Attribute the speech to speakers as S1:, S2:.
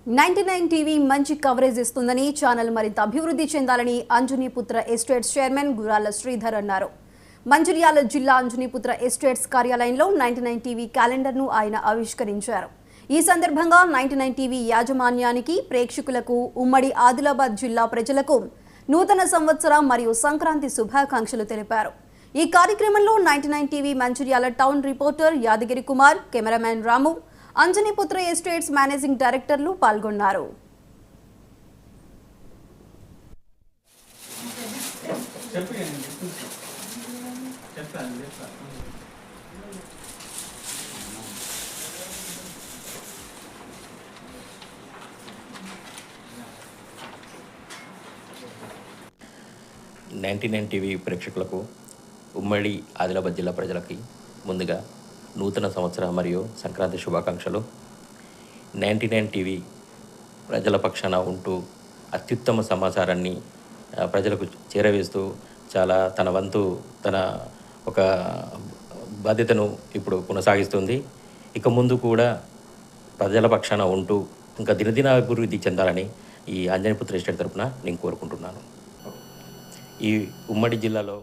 S1: 99 TV మంచి coverage ఇస్తుందని channel మరింత అభివృద్ధి చెందాలని అంజనీపుత్ర ఎస్టేట్స్ చైర్మన్ గురాల శ్రీధర్ అన్నారు. మంచిర్యాల జిల్లా అంజనీపుత్ర ఎస్టేట్స్ కార్యాలయంలో 99 టీవీ క్యాలెండర్ను ఆయన ఆవిష్కరించారు. ఈ సందర్భంగా 99 టీవీ యాజమాన్యానికి, ప్రేక్షకులకు, ఉమ్మడి ఆదిలాబాద్ జిల్లా ప్రజలకు నూతన సంవత్సర మరియు సంక్రాంతి శుభాకాంక్షలు తెలిపారు. ఈ కార్యక్రమంలో 99 TV Mancherial town reporter Yadagiri Kumar, cameraman Ramu, Anjaniputra estates managing డైరెక్టర్లు పాల్గొన్నారు.
S2: నైన్టీ టీవీ ప్రేక్షకులకు, ఉమ్మడి ఆదిలాబాద్ జిల్లా ప్రజలకి ముందుగా నూతన సంవత్సర మరియు సంక్రాంతి శుభాకాంక్షలు. 99 టీవీ ప్రజల పక్షాన ఉంటూ అత్యుత్తమ సమాచారాన్ని ప్రజలకు చేరవేస్తూ చాలా తన వంతు తన ఒక బాధ్యతను ఇప్పుడు కొనసాగిస్తుంది. ఇక ముందు కూడా ప్రజల పక్షాన ఉంటూ ఇంకా దినదిన అభివృద్ధి చెందాలని ఈ అంజనీపుత్ర ఎస్టేట్ తరపున నేను కోరుకుంటున్నాను. ఈ ఉమ్మడి జిల్లాలో